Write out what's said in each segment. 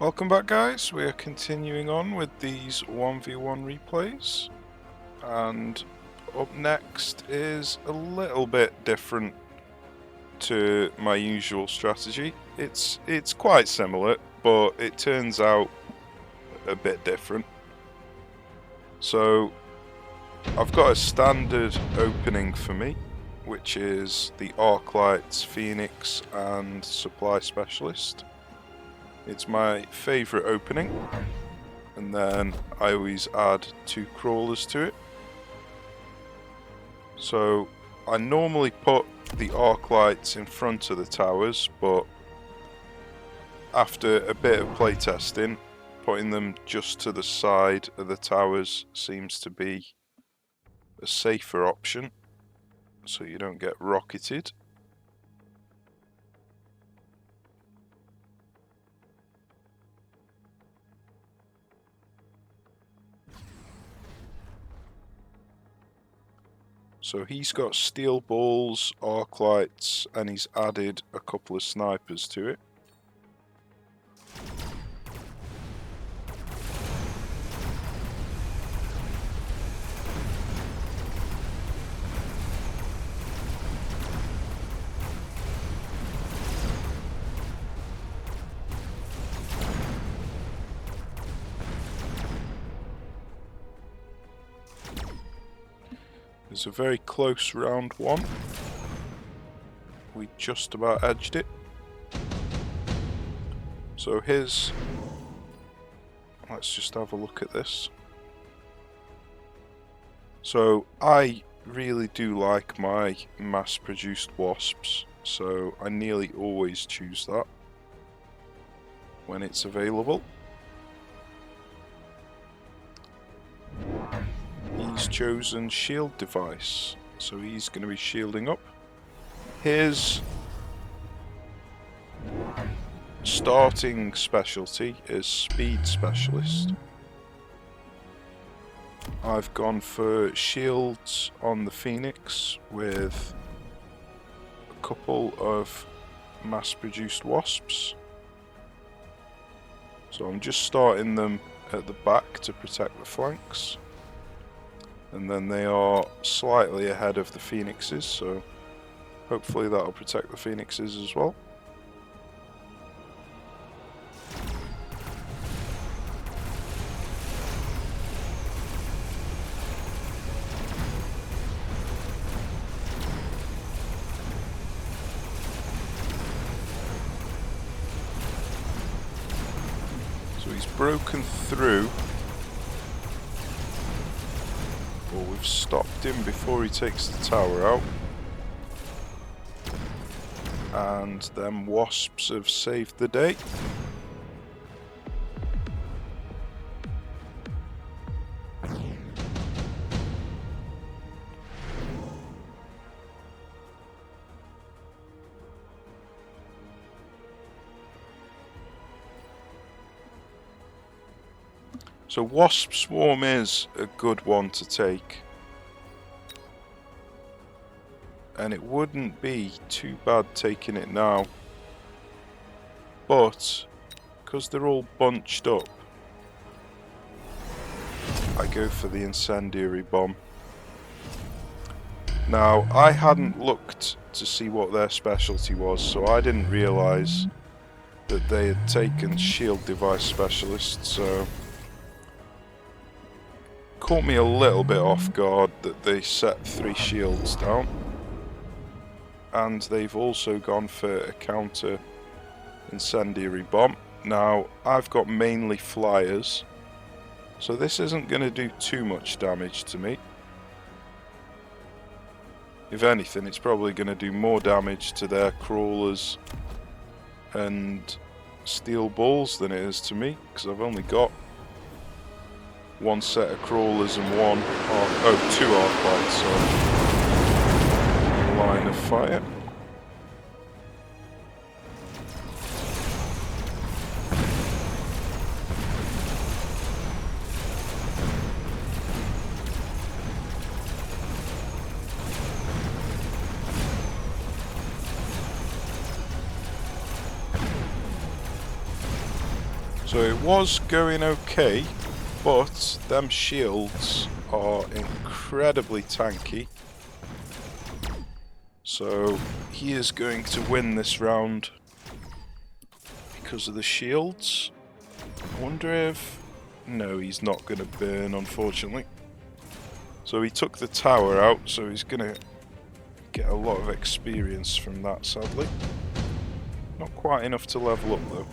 Welcome back, guys. We are continuing on with these 1v1 replays, and up next is a little bit different to my usual strategy. It's quite similar, but it turns out a bit different. So I've got a standard opening for me, which is the Arclights, Phoenix and Supply Specialist. It's my favourite opening, and then I always add 2 crawlers to it. So I normally put the Arclights in front of the towers, but after a bit of playtesting, putting them just to the side of the towers seems to be a safer option, so you don't get rocketed. So he's got steel balls, arc lights, and he's added a couple of snipers to it. It's a very close round one. We just about edged it. So let's just have a look at this. So I really do like my mass-produced wasps, so I nearly always choose that when it's available. He's chosen shield device, so he's going to be shielding up. His starting specialty is speed specialist. I've gone for shields on the Phoenix with a couple of mass-produced wasps. So I'm just starting them at the back to protect the flanks. And then they are slightly ahead of the Phoenixes, so hopefully that'll protect the Phoenixes as well. So he's broken through. Well, we've stopped him before he takes the tower out. And them wasps have saved the day. So Wasp Swarm is a good one to take, and it wouldn't be too bad taking it now, but because they're all bunched up, I go for the incendiary bomb. Now, I hadn't looked to see what their specialty was, so I didn't realise that they had taken shield device specialist, so caught me a little bit off guard that they set 3 shields down. And they've also gone for a counter incendiary bomb. Now, I've got mainly flyers, so this isn't going to do too much damage to me. If anything, it's probably going to do more damage to their crawlers and steel balls than it is to me, because I've only got 1 set of crawlers and 2 arc lights on line of fire. So it was going okay, but them shields are incredibly tanky. So he is going to win this round because of the shields. I wonder if... No, he's not going to burn, unfortunately. So he took the tower out, so he's going to get a lot of experience from that, sadly. Not quite enough to level up, though.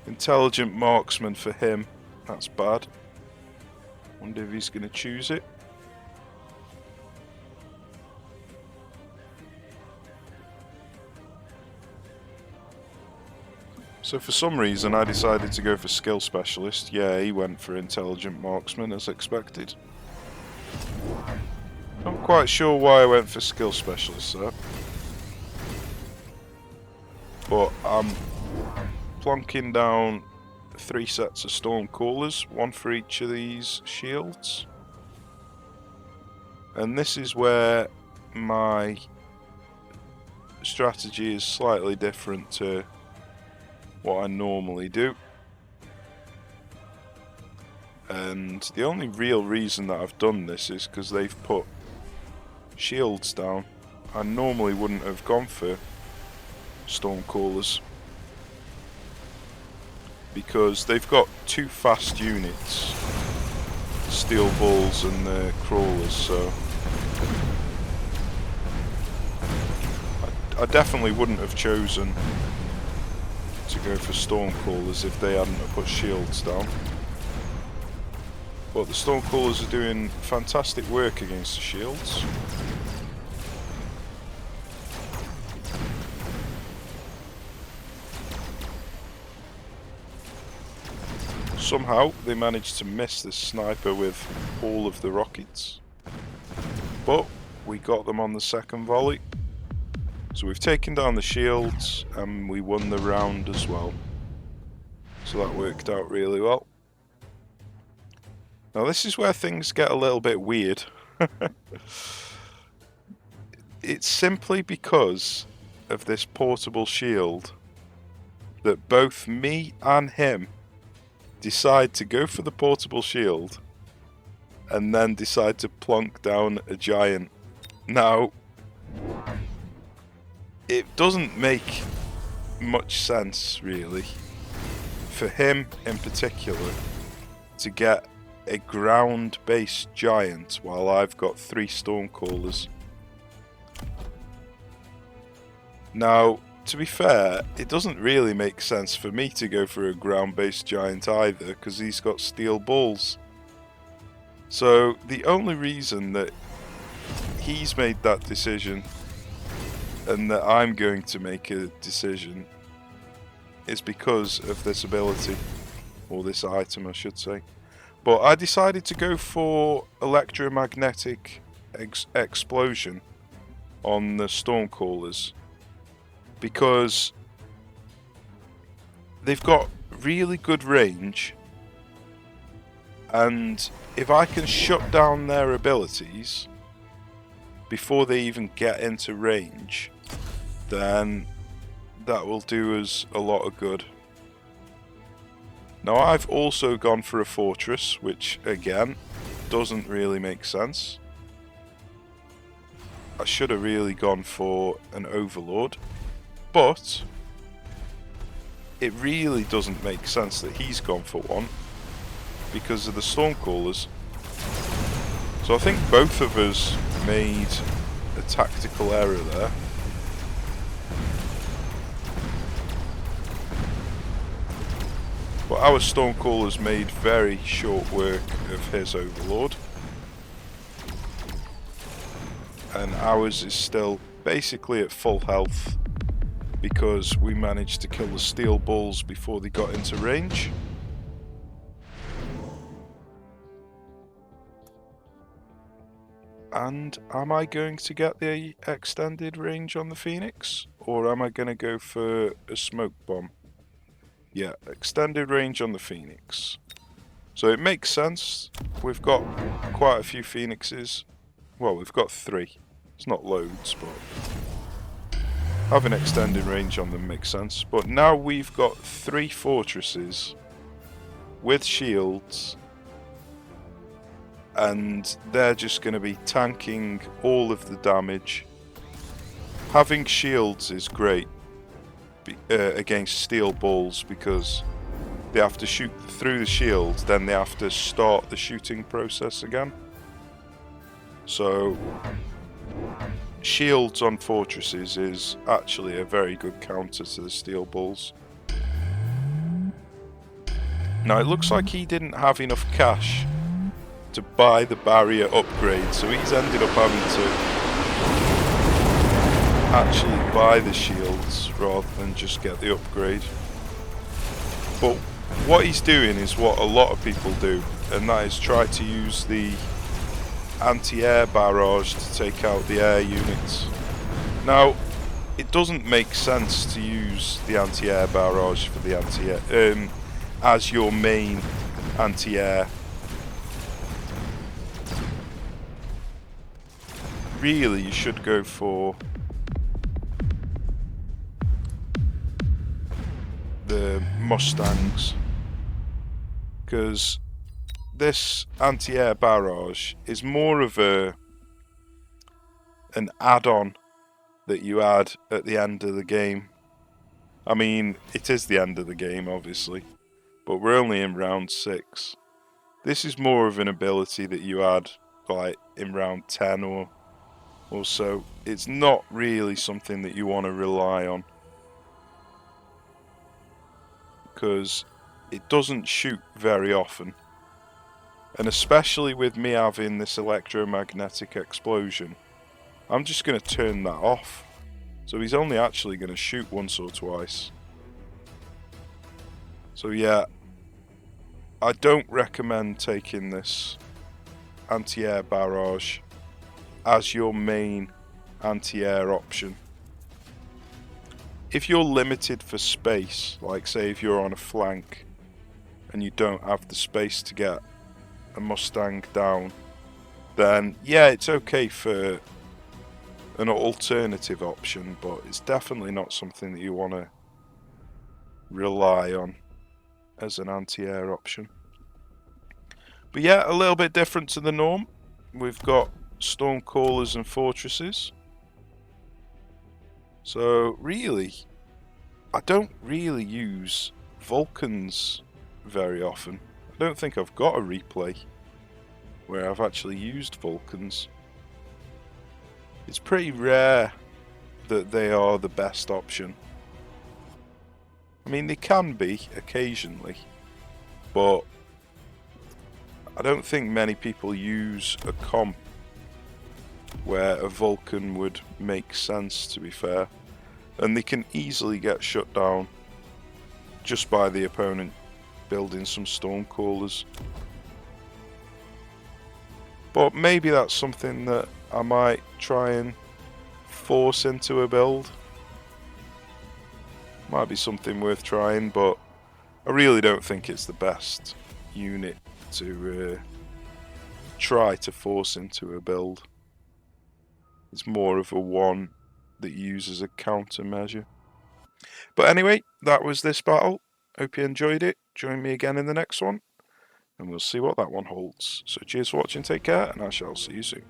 Intelligent marksman for him. That's bad. Wonder if he's going to choose it. So for some reason I decided to go for skill specialist. Yeah, he went for intelligent marksman as expected. Not quite sure why I went for skill specialist though. But I'm plonking down 3 sets of storm coolers, 1 for each of these shields. And this is where my strategy is slightly different to what I normally do. And the only real reason that I've done this is because they've put shields down. I normally wouldn't have gone for storm coolers because they've got 2 fast units, steel bulls and the crawlers, so I definitely wouldn't have chosen to go for storm coolers if they hadn't have put shields down. But the storm coolers are doing fantastic work against the shields. Somehow they managed to miss this sniper with all of the rockets, but we got them on the second volley. So we've taken down the shields and we won the round as well. So that worked out really well. Now this is where things get a little bit weird. It's simply because of this portable shield that both me and him decide to go for the portable shield and then decide to plonk down a giant. Now, it doesn't make much sense, really, for him in particular to get a ground-based giant while I've got 3 stormcallers. Now, to be fair, it doesn't really make sense for me to go for a ground-based giant either, because he's got steel bulls. So, the only reason that he's made that decision and that I'm going to make a decision is because of this ability, or this item I should say. But I decided to go for electromagnetic explosion on the stormcallers because they've got really good range, and if I can shut down their abilities before they even get into range, then that will do us a lot of good. Now I've also gone for a fortress, which again doesn't really make sense. I should have really gone for an overlord, but it really doesn't make sense that he's gone for one because of the stormcallers. So I think both of us made a tactical error there. But our stormcallers made very short work of his overlord, and ours is still basically at full health because we managed to kill the steel bulls before they got into range. And am I going to get the extended range on the Phoenix, or am I going to go for a smoke bomb? Yeah, extended range on the Phoenix. So it makes sense. We've got quite a few Phoenixes. Well, we've got 3. It's not loads, but having extended range on them makes sense. But now we've got 3 fortresses with shields, and they're just going to be tanking all of the damage. Having shields is great against steel balls, because they have to shoot through the shields, then they have to start the shooting process again. So shields on fortresses is actually a very good counter to the steel balls. Now it looks like he didn't have enough cash to buy the barrier upgrade, so he's ended up having to actually buy the shields rather than just get the upgrade. But what he's doing is what a lot of people do, and that is try to use the anti-air barrage to take out the air units. Now, it doesn't make sense to use the anti-air barrage for the anti-air as your main anti-air. Really, you should go for the Mustangs, because this anti-air barrage is more of an add-on that you add at the end of the game. I mean, it is the end of the game, obviously, but we're only in round 6. This is more of an ability that you add like in round 10 or so. It's not really something that you want to rely on, because it doesn't shoot very often. And especially with me having this electromagnetic explosion, I'm just going to turn that off. So he's only actually going to shoot once or twice. So yeah, I don't recommend taking this anti-air barrage as your main anti-air option. If you're limited for space, like say if you're on a flank and you don't have the space to get a Mustang down, then yeah, it's okay for an alternative option, but it's definitely not something that you want to rely on as an anti-air option. But yeah, a little bit different to the norm. We've got Stormcallers and Fortresses. So really, I don't really use Vulcans very often. I don't think I've got a replay where I've actually used Vulcans. It's pretty rare that they are the best option. I mean, they can be occasionally, but I don't think many people use a comp where a Vulcan would make sense, to be fair. And they can easily get shut down just by the opponent building some Stormcallers. But maybe that's something that I might try and force into a build. Might be something worth trying, but I really don't think it's the best unit to try to force into a build. It's more of a one that you use as a countermeasure. But anyway, that was this battle. Hope you enjoyed it. Join me again in the next one, and we'll see what that one holds. So cheers for watching, take care, and I shall see you soon.